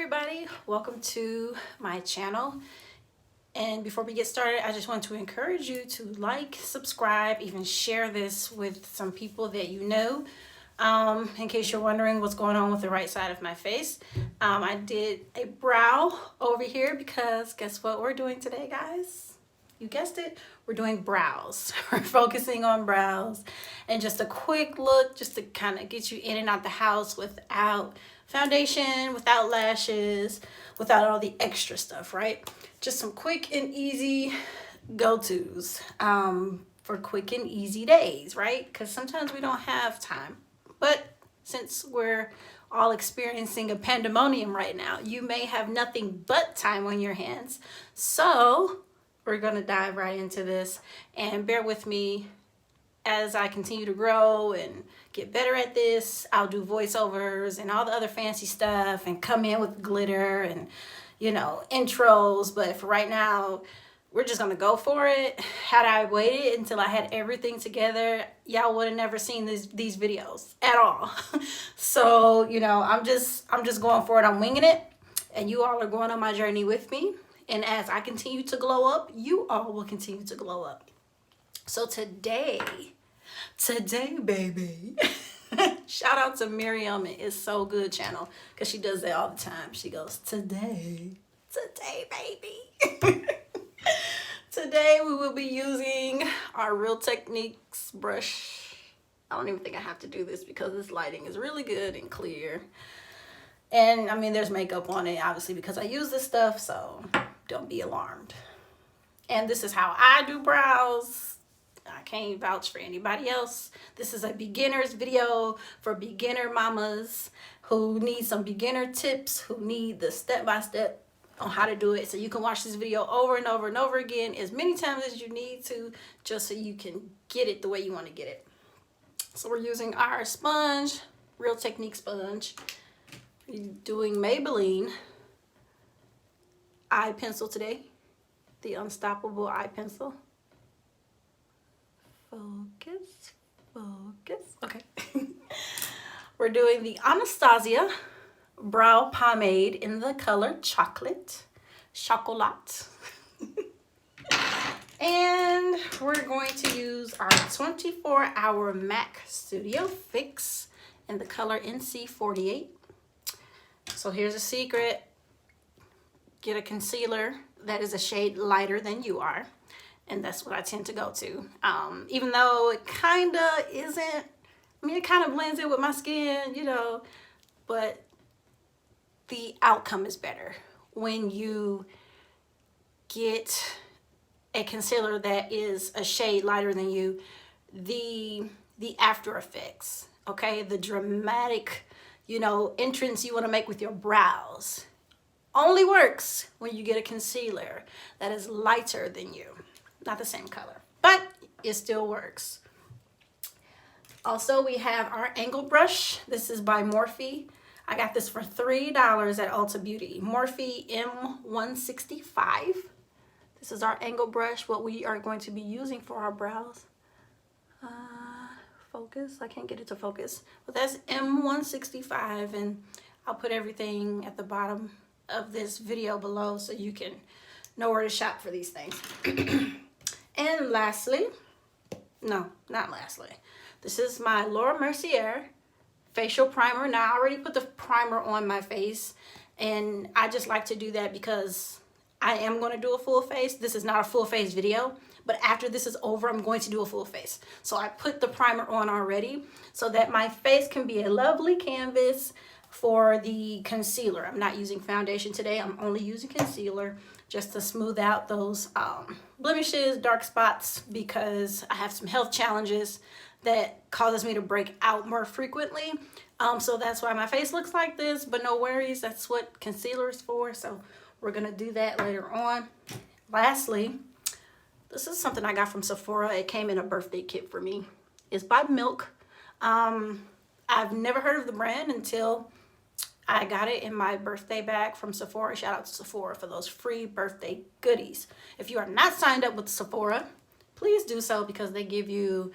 everybody, welcome to my channel. And before we get started, I just want to encourage you to like, subscribe, even share this with some people that you know. In case you're wondering what's going on with the right side of my face, I did a brow over here because guess what we're doing today, guys? You guessed it, we're doing brows. We're focusing on brows and just a quick look just to kind of get you in and out the house without foundation, without lashes, without all the extra stuff, right? Just some quick and easy go-tos for quick and easy days, right? Because sometimes we don't have time. But since we're all experiencing a pandemonium right now, you may have nothing but time on your hands. So we're going to dive right into this, and bear with me as I continue to grow and get better at this. I'll do voiceovers and all the other fancy stuff and come in with glitter and, you know, intros. But for right now, we're just going to go for it. Had I waited until I had everything together, y'all would have never seen these videos at all. So, you know, I'm just going for it. I'm winging it, and you all are going on my journey with me. And as I continue to glow up, you all will continue to glow up. So today, baby, shout out to Miriam. It's So Good channel, because she does that all the time. She goes, today, baby. Today we will be using our Real Techniques brush. I don't even think I have to do this because this lighting is really good and clear. And I mean, there's makeup on it, obviously, because I use this stuff, so don't be alarmed. And this is how I do brows. I can't vouch for anybody else. This is a beginner's video for beginner mamas who need some beginner tips, who need the step-by-step on how to do it. So you can watch this video over and over and over again as many times as you need to, just so you can get it the way you want to get it. So we're using our sponge, Real Technique sponge. We're doing Maybelline eye pencil today, the Unstoppable eye pencil. Focus. Okay. We're doing the Anastasia brow pomade in the color chocolate. And we're going to use our 24-hour MAC Studio Fix in the color NC48. So here's a secret. Get a concealer that is a shade lighter than you are. And that's what I tend to go to. Even though it kind of isn't, I mean, it kind of blends in with my skin, you know, but the outcome is better when you get a concealer that is a shade lighter than you. The after effects, okay, the dramatic, you know, entrance you want to make with your brows only works when you get a concealer that is lighter than you. Not the same color, but it still works. Also, we have our angle brush. This is by Morphe. I got this for $3 at Ulta Beauty. Morphe M165. This is our angle brush, what we are going to be using for our brows. Focus, I can't get it to focus. But that's M165, and I'll put everything at the bottom of this video below so you can know where to shop for these things. And lastly, no, not lastly, this is my Mercier facial primer. Now, I already put the primer on my face, and I just like to do that because I am going to do a full face. This is not a full face video, but after this is over, I'm going to do a full face. So I put the primer on already so that my face can be a lovely canvas for the concealer. I'm not using foundation today. I'm only using concealer just to smooth out those blemishes, dark spots, because I have some health challenges that causes me to break out more frequently. So that's why my face looks like this, but no worries. That's what concealer is for. So we're going to do that later on. Lastly, this is something I got from Sephora. It came in a birthday kit for me. It's by Milk. I've never heard of the brand until I got it in my birthday bag from Sephora. Shout out to Sephora for those free birthday goodies. If you are not signed up with Sephora, please do so, because they give you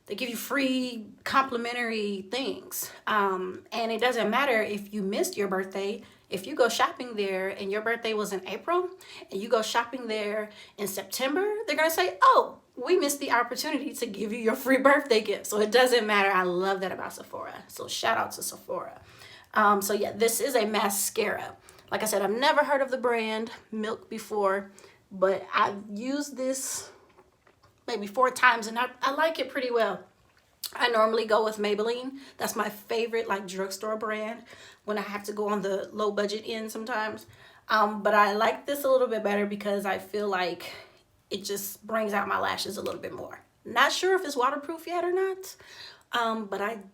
they give you free complimentary things. And it doesn't matter if you missed your birthday. If you go shopping there and your birthday was in April and you go shopping there in September, they're going to say, oh, we missed the opportunity to give you your free birthday gift. So it doesn't matter. I love that about Sephora. So shout out to Sephora. So yeah, this is a mascara. Like I said, I've never heard of the brand Milk before, but I've used this maybe 4 times and I like it pretty well. I normally go with Maybelline. That's my favorite like drugstore brand when I have to go on the low budget end sometimes. But I like this a little bit better because I feel like it just brings out my lashes a little bit more. Not sure if it's waterproof yet or not,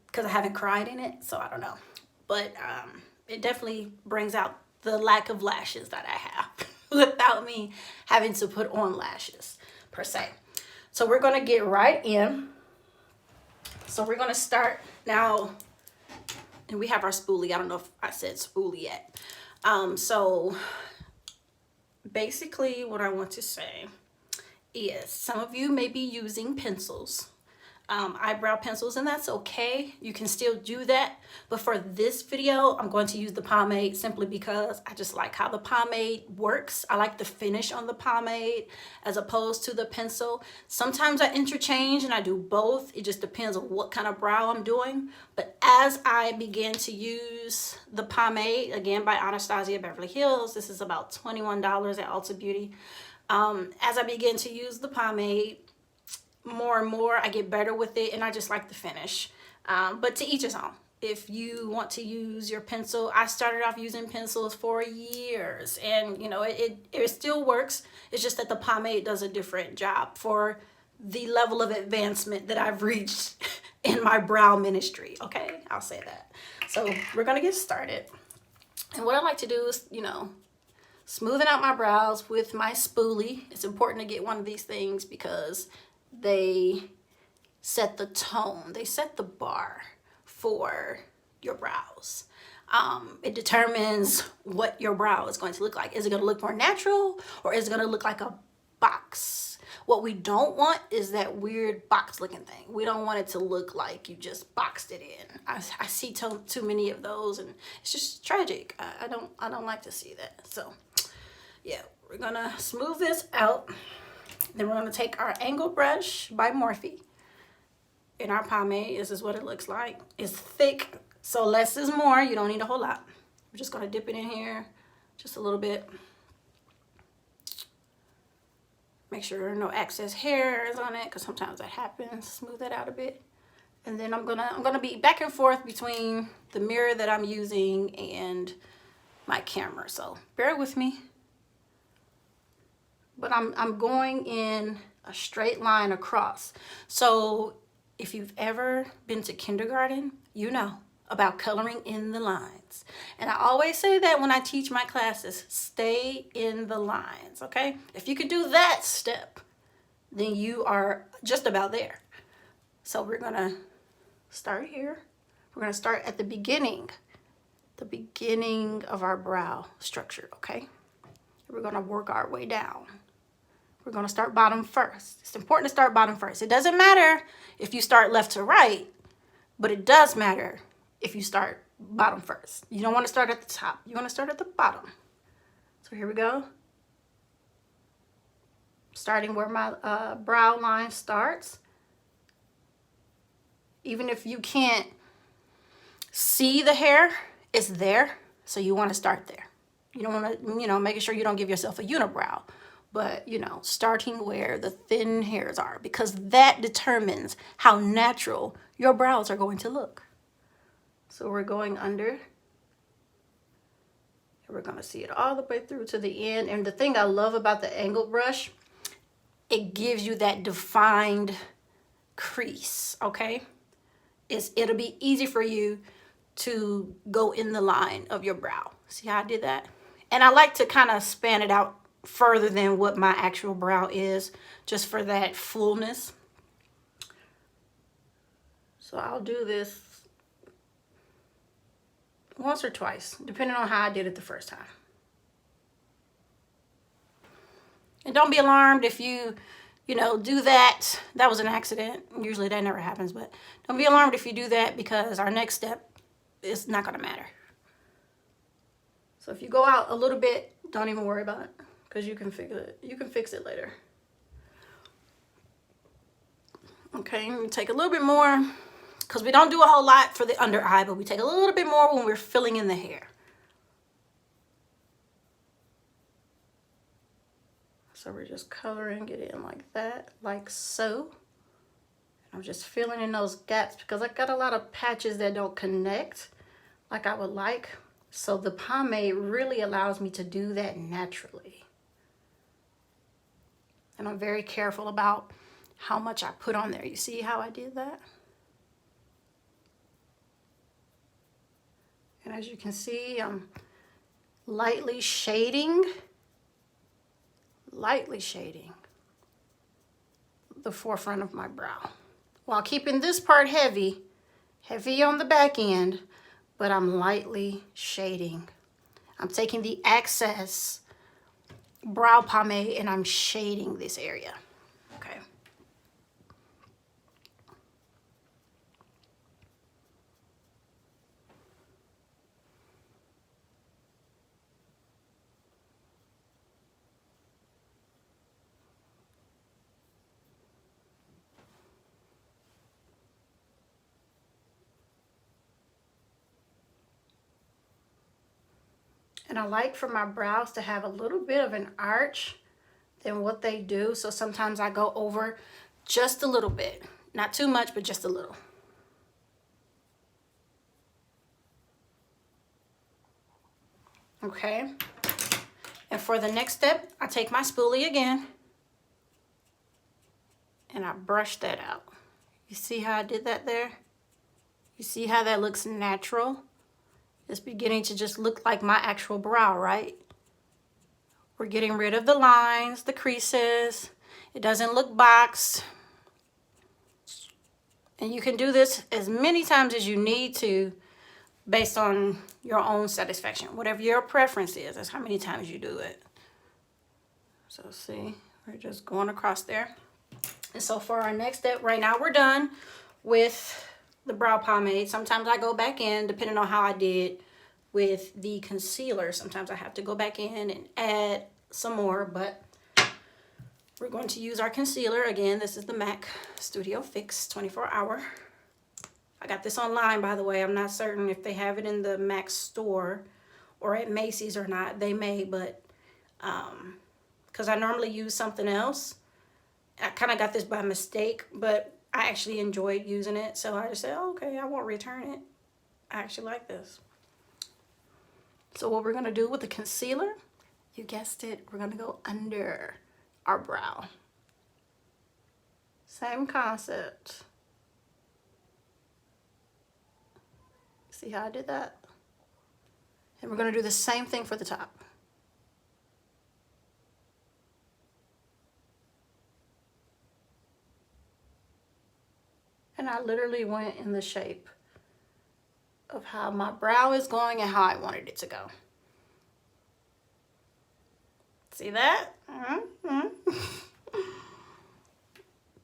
because I haven't cried in it, so I don't know. But it definitely brings out the lack of lashes that I have without me having to put on lashes per se. So we're gonna get right in. So we're gonna start now, and we have our spoolie. I don't know if I said spoolie yet. So basically what I want to say is some of you may be using pencils, eyebrow pencils, and that's okay. You can still do that. But for this video, I'm going to use the pomade simply because I just like how the pomade works. I like the finish on the pomade as opposed to the pencil. Sometimes I interchange and I do both. It just depends on what kind of brow I'm doing. But as I begin to use the pomade, again by Anastasia, Beverly Hills, this is about $21 at Ulta Beauty. As I begin to use the pomade, more and more I get better with it, and I just like the finish. But to each his own. If you want to use your pencil, I started off using pencils for years, and you know it still works. It's just that the pomade does a different job for the level of advancement that I've reached in my brow ministry. Okay, I'll say that. So we're gonna get started, and what I like to do is, you know, smoothing out my brows with my spoolie. It's important to get one of these things because they set the tone, they set the bar for your brows. It determines what your brow is going to look like. Is it going to look more natural, or is it going to look like a box? What we don't want is that weird box looking thing. We don't want it to look like you just boxed it in. I see too many of those, and it's just tragic. I don't like to see that. So yeah, we're gonna smooth this out. Then we're gonna take our angle brush by Morphe. In our pomade, this is what it looks like. It's thick, so less is more. You don't need a whole lot. We're just gonna dip it in here just a little bit. Make sure there are no excess hairs on it, because sometimes that happens. Smooth that out a bit. And then I'm gonna be back and forth between the mirror that I'm using and my camera. So bear with me. But I'm going in a straight line across. So if you've ever been to kindergarten, you know about coloring in the lines. And I always say that when I teach my classes, stay in the lines, okay? If you could do that step, then you are just about there. So we're gonna start here. We're gonna start at the beginning of our brow structure, okay? We're gonna work our way down. We're gonna start bottom first. It's important to start bottom first. It doesn't matter if you start left to right, but it does matter if you start bottom first. You don't wanna start at the top. You wanna start at the bottom. So here we go. Starting where my brow line starts. Even if you can't see the hair, it's there. So you wanna start there. You don't wanna, you know, making sure you don't give yourself a unibrow. But, you know, starting where the thin hairs are, because that determines how natural your brows are going to look. So we're going under. And we're going to see it all the way through to the end. And the thing I love about the angled brush, it gives you that defined crease, okay? It'll be easy for you to go in the line of your brow. See how I did that? And I like to kind of span it out further than what my actual brow is, just for that fullness. So I'll do this once or twice, depending on how I did it the first time. And don't be alarmed if you you know, do that. That was an accident. Usually that never happens, but don't be alarmed if you do that, because our next step is not gonna matter. So if you go out a little bit, don't even worry about it, because you can fix it. You can fix it later. Okay, we take a little bit more, because we don't do a whole lot for the under eye, but we take a little bit more when we're filling in the hair. So we're just coloring it in like that, like so. I'm just filling in those gaps because I got a lot of patches that don't connect like I would like. So the pomade really allows me to do that naturally. And I'm very careful about how much I put on there. You see how I did that? And as you can see, I'm lightly shading the forefront of my brow, while keeping this part heavy on the back end, but I'm lightly shading. I'm taking the excess brow pomade and I'm shading this area, okay? And I like for my brows to have a little bit of an arch than what they do. So sometimes I go over just a little bit. Not too much, but just a little. Okay. And for the next step, I take my spoolie again and I brush that out. You see how I did that there? You see how that looks natural? It's beginning to just look like my actual brow, right? We're getting rid of the lines, the creases. It doesn't look boxed. And you can do this as many times as you need to based on your own satisfaction. Whatever your preference is, that's how many times you do it. So see, we're just going across there. And so for our next step, right now we're done with the brow pomade. Sometimes I go back in, depending on how I did with the concealer. Sometimes I have to go back in and add some more, but we're going to use our concealer. Again, this is the MAC Studio Fix 24 Hour. I got this online, by the way. I'm not certain if they have it in the MAC store or at Macy's or not. They may, but because I normally use something else. I kind of got this by mistake, but I actually enjoyed using it. So I just said, oh, okay, I won't return it. I actually like this. So what we're going to do with the concealer, you guessed it, we're going to go under our brow. Same concept. See how I did that? And we're going to do the same thing for the top. And I literally went in the shape of how my brow is going and how I wanted it to go. See that?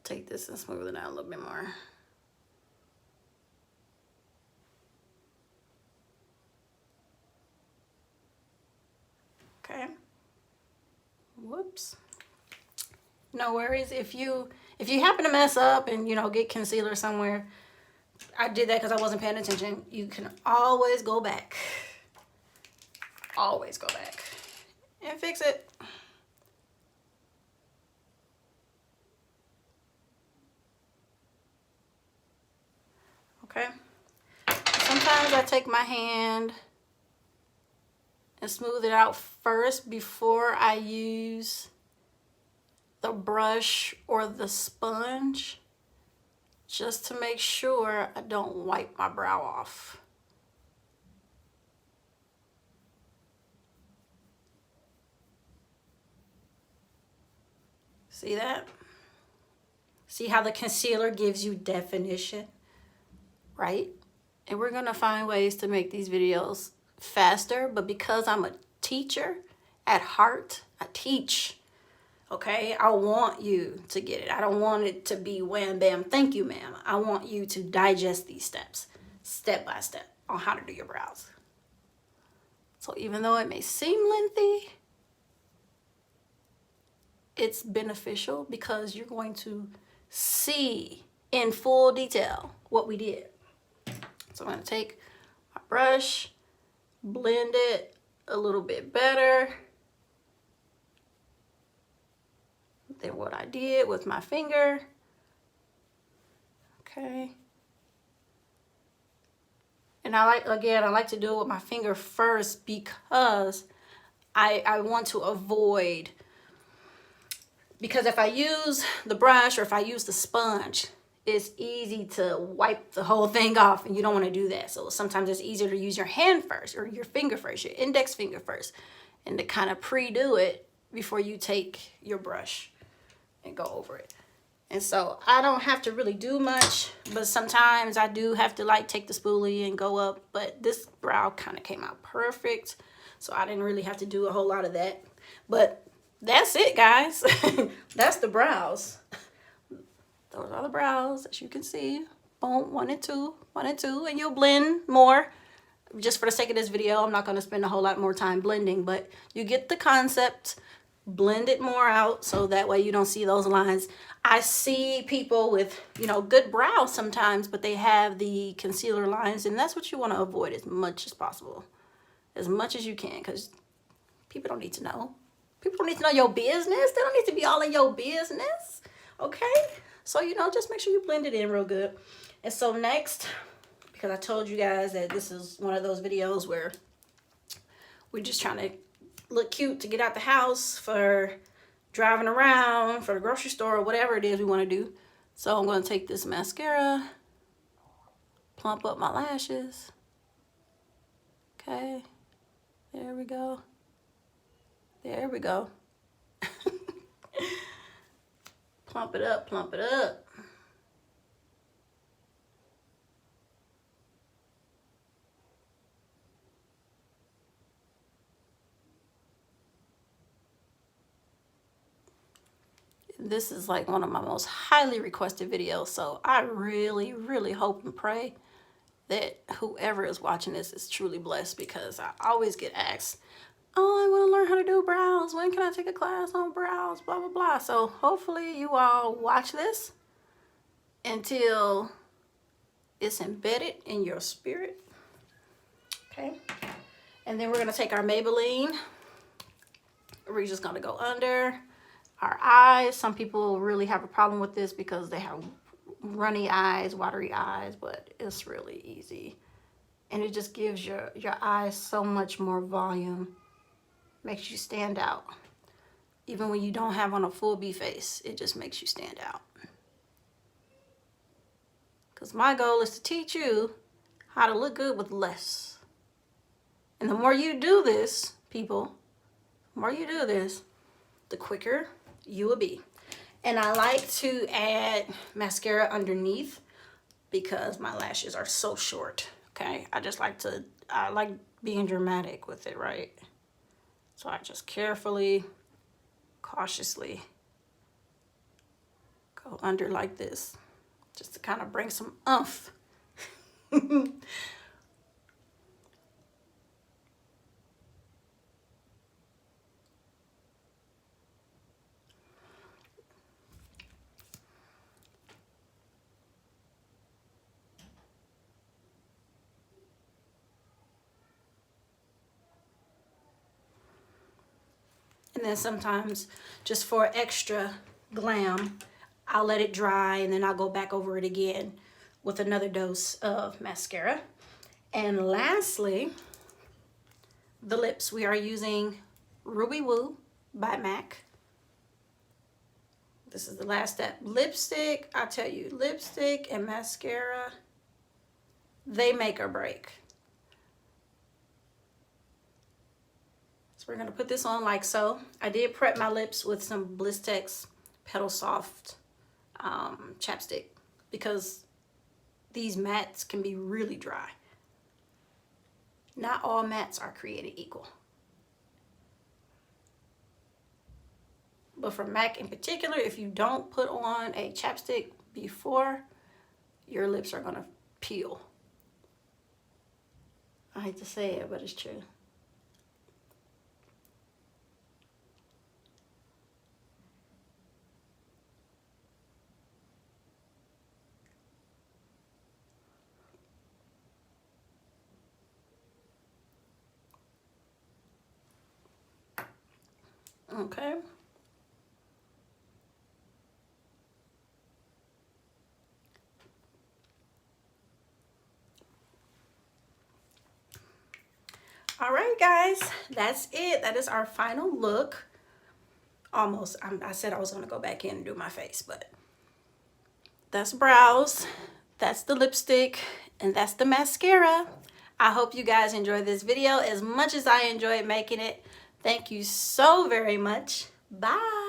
Take this and smooth it out a little bit more. Okay. Whoops. No worries. If you happen to mess up and, you know, get concealer somewhere, I did that because I wasn't paying attention. You can always go back. Always go back and fix it. Okay. Sometimes I take my hand and smooth it out first before I use the brush or the sponge, just to make sure I don't wipe my brow off. See that? See how the concealer gives you definition, right? And we're gonna find ways to make these videos faster, but because I'm a teacher at heart, I teach. Okay, I want you to get it. I don't want it to be wham bam, thank you, ma'am. I want you to digest these steps, step by step, on how to do your brows. So even though it may seem lengthy, it's beneficial because you're going to see in full detail what we did. So I'm going to take my brush, blend it a little bit better than what I did with my finger. Okay. And I like to do it with my finger first because I want to avoid, because if I use the brush or if I use the sponge, it's easy to wipe the whole thing off, and you don't want to do that. So sometimes it's easier to use your hand first, or your finger first, your index finger first, and to kind of pre-do it before you take your brush and go over it. And so I don't have to really do much, but sometimes I do have to like take the spoolie and go up, but this brow kind of came out perfect. So I didn't really have to do a whole lot of that, but that's it, guys. That's the brows. Those are the brows, as you can see. Boom, 1 and 2, 1 and 2, and you'll blend more. Just for the sake of this video, I'm not going to spend a whole lot more time blending, but you get the concept. Blend it more out so that way you don't see those lines. I see people with, you know, good brows sometimes, but they have the concealer lines, and that's what you want to avoid as much as possible. As much as you can, because people don't need to know. People don't need to know your business. They don't need to be all in your business. Okay? So, you know, just make sure you blend it in real good. And so next, because I told you guys that this is one of those videos where we're just trying to look cute to get out the house, for driving around, for the grocery store, or whatever it is we want to do. So I'm going to take this mascara, plump up my lashes. Okay. There we go. There we go. Plump it up, plump it up. This is like one of my most highly requested videos, so I really, really hope and pray that whoever is watching this is truly blessed, because I always get asked, oh, I want to learn how to do brows. When can I take a class on brows? Blah, blah, blah. So hopefully you all watch this until it's embedded in your spirit. Okay. And then we're going to take our Maybelline. We're just going to go under our eyes. Some people really have a problem with this because they have runny eyes, watery eyes, but it's really easy. And it just gives your eyes so much more volume. Makes you stand out. Even when you don't have on a full B face, it just makes you stand out. Because my goal is to teach you how to look good with less. And the more you do this, people, the more you do this, the quicker you will be. And I like to add mascara underneath because my lashes are so short. Okay, I like being dramatic with it, right? So I just carefully, cautiously go under like this, just to kind of bring some oomph. And then sometimes, just for extra glam, I'll let it dry and then I'll go back over it again with another dose of mascara. And lastly, the lips. We are using Ruby Woo by MAC. This is the last step. Lipstick, I tell you, lipstick and mascara, they make or break. So we're going to put this on like so. I did prep my lips with some Blistex Petal Soft chapstick because these mattes can be really dry. Not all mattes are created equal. But for MAC in particular, if you don't put on a chapstick before, your lips are gonna peel. I hate to say it, but it's true. Okay. All right, guys, that's it. That is our final look. Almost. I said I was going to go back in and do my face, but that's brows, that's the lipstick, and that's the mascara. I hope you guys enjoyed this video as much as I enjoyed making it. Thank you so very much. Bye.